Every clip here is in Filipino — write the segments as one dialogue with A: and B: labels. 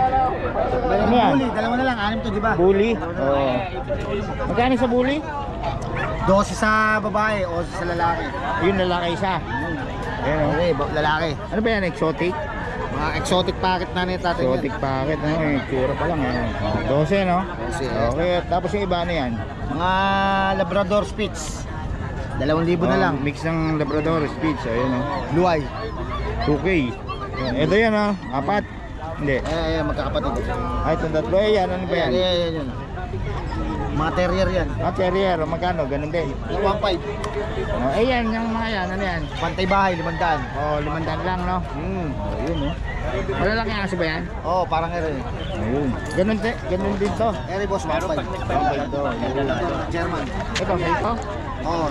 A: Ano yan?
B: Bully, dalawa na lang, 6 to, di ba?
A: Bully? Oo. Magkano sa bully?
B: 12 sa babae, 11 sa lalaki.
A: Ayun, lalaki isa. Ayan o.
B: Okay, lalaki.
A: Ano ba yan? Exotic?
B: Mga exotic packet na nito natin.
A: Exotic packet. Ano? Yung tsura pa lang. 12, no?
B: 12.
A: Okay. Tapos yung iba na yan?
B: Mga Labrador Spitz. 2,000 na lang.
A: Mix ng Labrador Spitz. Ayun o.
B: Blue eye.
A: 2K. Ito yan o. 4. Hindi.
B: Magkakapatid.
A: Ay, itong tatlo. Yan. Ano ba yan?
B: Yan. Mga terrier yan.
A: Terrier. Magkano? Ganun din.
B: 1.5.
A: Yan. Yung mga yan. Ano yan?
B: Pantay bahay, 500.
A: 500 lang, no? Ayun o. Malalaki ang aso ba yan?
B: Parang ere.
A: Ayun. Ganun din to.
B: Ere boss, 1.5. German.
A: Ito, sa ito?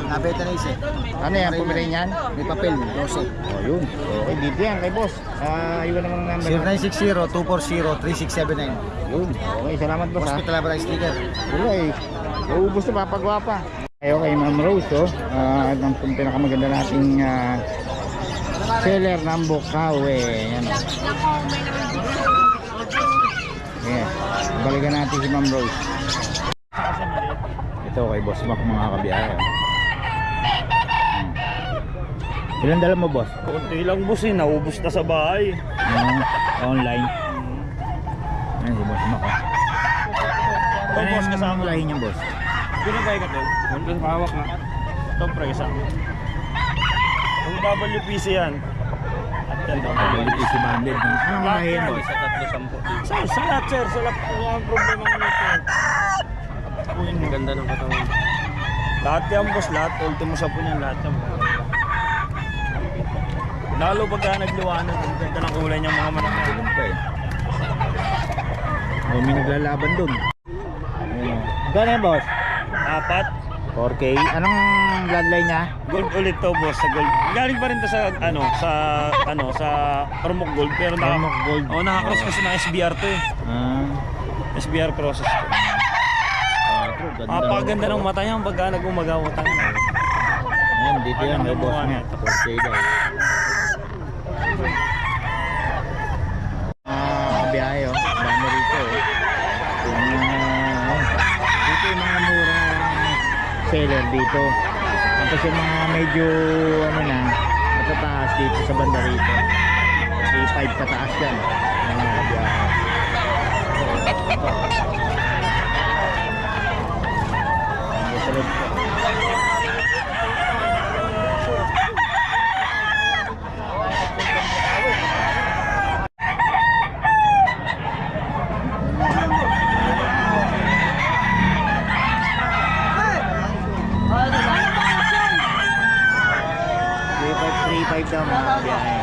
B: Nabeta na isa.
A: Ano yan? Pumili yan?
B: May papel, 12.
A: Ayun. Okay, dito yan kay boss. Iwan naman ng number.
B: 0960-240-3679.
A: Ayun. Okay, salamat boss ha.
B: Hospital Abra sticker.
A: Wala eh. Naubos na papagwapa. Ayaw kay Ma'am Rose oh. Ang pinakamaganda nating seller ng Bukawi. Yan o. Yeah. Balikan natin si Ma'am Rose. Ito kay Boss Mac mga kabiyahe. Ilan dala mo boss?
C: Kunti lang boss eh, naubos na sa bahay.
A: Online. Ayan si Boss Mac oh. Ano
C: boss, kasama
A: yung lahi niya boss?
C: Binagay ka din. Yung hawak na. Ito presa. Ang WPC yan. At yan daw.
A: WPC banded. Anong lahi yan boss?
C: Sa 310. Sa lahat sir, sa lahat. Ang problema mo nito. Ang ganda ng katawan. Lahat yan boss, lahat. Ultimo sa po niyan, lahat yan. Lalo pagka nagliwanag, ang ganda ng kulay niya mga manang.
A: Ganun pa eh. May naglalaban dun. Gano'n yan boss?
C: 4.
A: 4K. Anong bloodline niya?
C: Gold ulit to boss, sa gold. Galing pa rin to sa sa Ormoc Gold pero
A: Ormoc Gold.
C: Naka-cross kasi ng SBR to eh. SBR crosses to. Napakaganda ng mata niya pagka nag-umagawatan.
A: Ayan, dito yan, may boss niya. 4K daw. Biyahe oh. Dami rito oh. Dito yung mga murang seller dito. Tapos yung mga medyo matataas dito sa banda rito. 3.5 pataas yan. daw mga biyahe.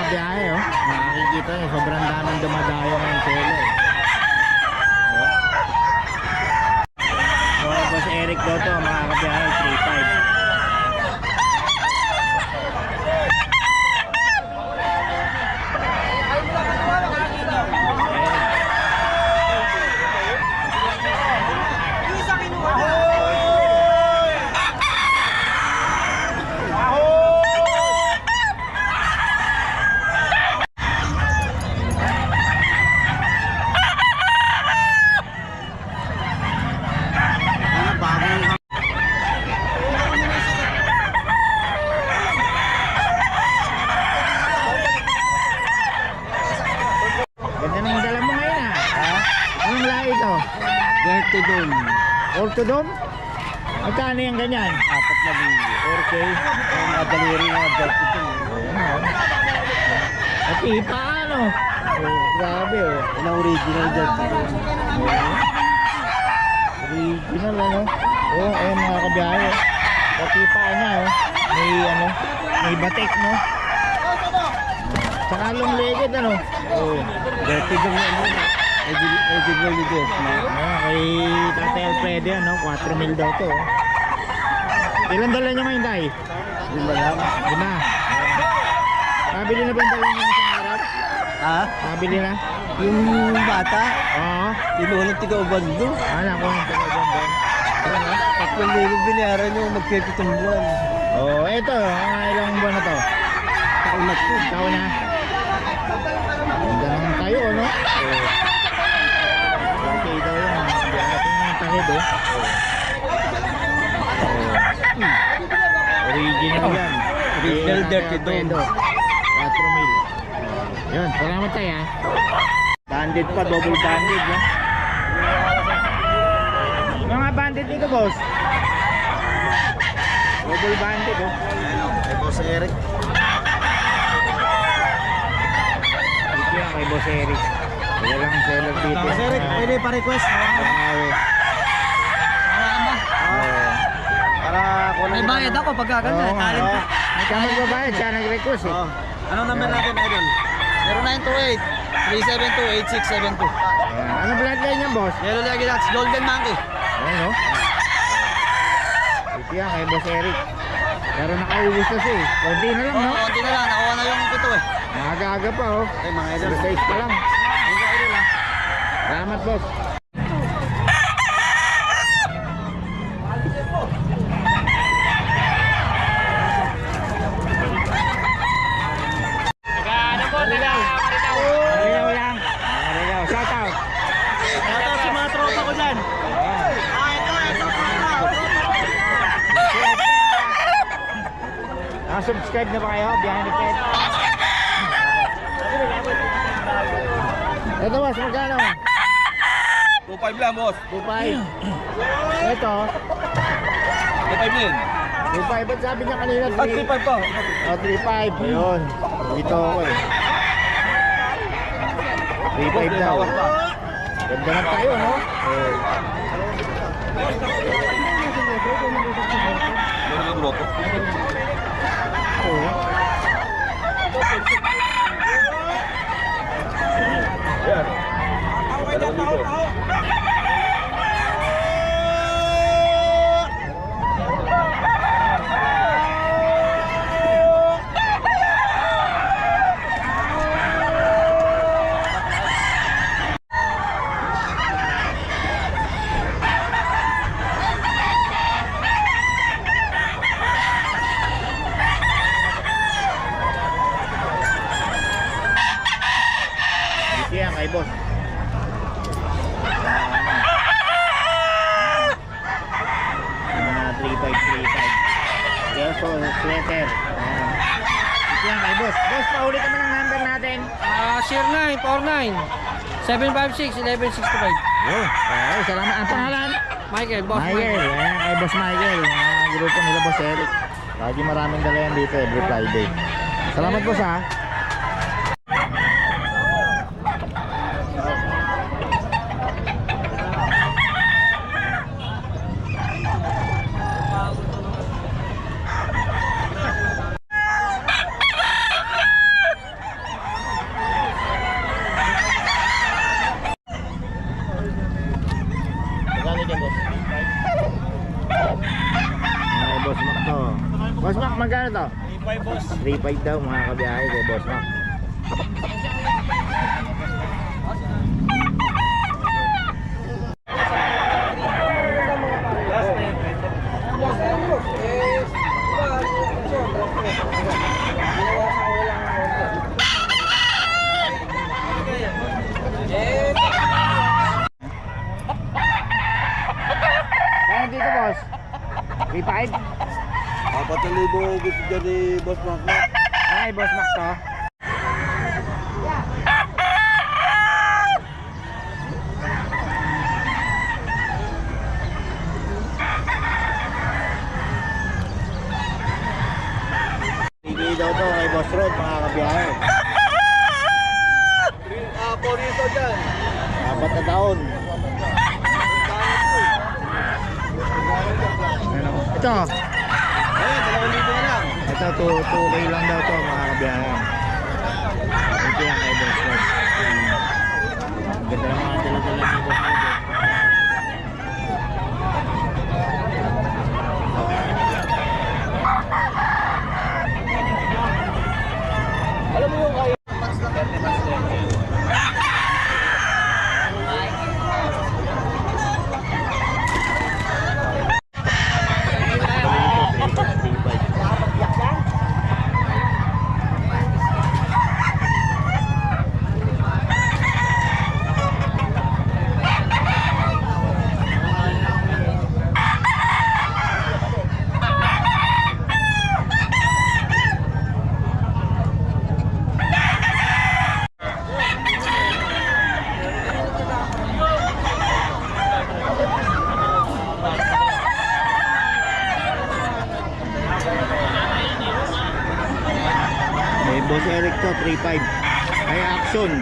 A: Biyahe oh, makikita nyo sobrang daming dumadayo ng solo eh. So Boss Eric daw to mga kabiyahe 3.5. Ortodom? Magkano yung ganyan?
C: 4,000.
A: 4K?
C: Madaliri na adult ito.
A: At ipa ano? Grabe oh.
C: Yan ang original dyan.
A: Original ano? Mga kabiyahe. At ipa niya oh. May batik no? Saka long legged ano. Oo.
B: Dirty daw yung ano. Edgy Volleyball.
A: Kay Tatay Alfredo yan, no? 4 mil daw to. Ilan dala niya ngayon, Tay?
B: 5 lang.
A: 5. Nabili na ba yung dala niya sa araw?
B: Ha?
A: Nabili na?
B: Yung bata,
A: Oo.
B: inuulang tiga-ubando.
A: Alam ko yung taga-ganda.
B: 3,000 binayaran yung magpipitong buwan.
A: Oo, eto. Ilang buwan na to?
B: Kaunat ko.
A: Ikaw na. Ganda naman tayo, no? Oo. Okay daw yan. Hindi natin yung tahid, oh. Oo. Original yan.
B: Original
A: Tatay
B: Dirty
A: Alfredo.
B: Dome.
A: 4 mil. Yun, salamat tayo, ha. Banded pa, double banded, no? Mga banded dito, boss. Double banded, oh.
B: Kay Boss Eric.
A: Dito yan kay Boss Eric. Wala lang ang seller dito.
B: Boss Eric, pwede pa-request.
A: Pangawi.
B: Para kung
D: May bayad ako pag gaganda.
A: Oo,
D: Talent
A: oo.
D: ko.
A: Siya magbabayad, siya nag-request, eh.
B: Anong number natin, Idol? 0928-372-8672.
A: Ayan. Ano bloodline yan, boss?
B: Yellow Leggy Lats, Golden Monkey.
A: Ayan, no? Ito yan kay Boss Eric. Pero nakaubos na siya, eh. Konti na lang, no?
B: Konti na lang, nakuha na yung pito eh.
A: Maaga-aga pa, oh.
B: Okay, mga idol.
A: 6 pa lang.
B: Thank you, Idol, ha.
A: Salamat, boss. Marilaw lang. Marilaw. Shout out.
B: Ito si mga tropa ko dyan.
A: Subscribe na ba kayo? Behind the Pet. Ito, boss. Magkano?
B: 2.5 lang, boss.
A: 2.5. Ito.
B: 2.5 din.
A: 2.5. Ba't sabi niya kanina?
B: 3.5 po.
A: Oh, 3.5. Ayun. Dito ako, eh. 3.5 daw. Ganda na tayo, no? Eh. Oo. Dito yan kay boss. Mga 3.5. Gelso sweater. Ayan. Dito yan kay boss. Boss, paulit naman ang number natin.
D: Share 949 756 1165.
A: Yo. Okay, salamat. Ang pangalan?
D: Michael, boss
A: Michael. Ayan, kay boss Michael. Ang grupo nila boss Eric. Lagi maraming dala yan dito every Friday. Salamat boss, ha. Magkano dyan, boss? Ay, boss Mac to. Boss Mac, magkano to?
C: 3.5, boss.
A: 3.5 daw mga kabiyahe kay boss Mac. Kaya dito, boss? 3.5?
B: 4,000 gusto dyan ni Boss Mark.
A: Ay, boss Mac to. Bigay daw to kay Boss Rod, mga kabiyahe.
B: Porito dyan.
A: 4 na taon. Ano? Ito.
B: Ayun, 2,000 na lang.
A: Ito, 2K lang daw to mga kabiyahe. dito yan kay Boss Boss. Ganda ng mga dala-dala ni Boss Boss.
C: Alam mo yung kayo?
A: May Boss Eric to, 3.5. May action.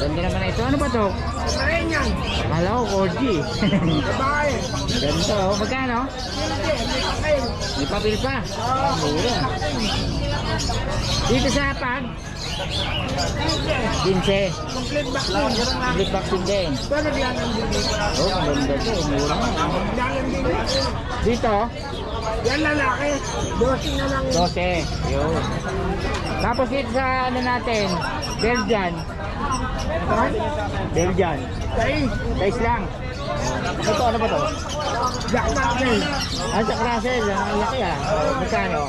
A: Ganda naman ito. Ano ba to? Kala ko, Corgi. Ganito, oh. Magkano? May papel pa. Mura. Dito sa pag? 15. Complete vaccine din. Oh, maganda to. Mura nga. Dito?
B: Yan lalaki. 12 na lang.
A: 12. Yun. Tapos dito sa ano natin, Belgian. Belgian. Size lang. Ito, ano ba to?
B: Jack Russell.
A: Ah, Jack Russell. Ang laki ah. Magkano?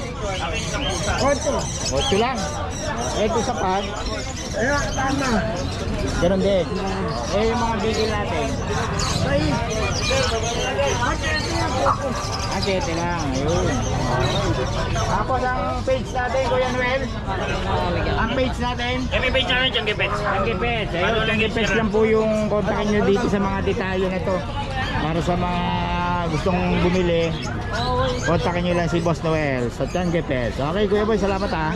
B: 8.
A: 8 lang. Ito sa pag.
B: Ayan, tama.
A: Ganun din. Eh, yung mga bigil natin. Ah, 7 lang. Ayun. Tapos ang page natin, Kuya Noel. Ang page natin.
C: May page namin dyan, Gepets.
A: Changi Pets. Ayun, Changi Pets lang po yung kontakin nyo dito sa mga detalye na to. Para sa mga gustong bumili, kontakin nyo lang si Boss Noel sa Changi Pets. Okay, Kuya Boy, salamat ah.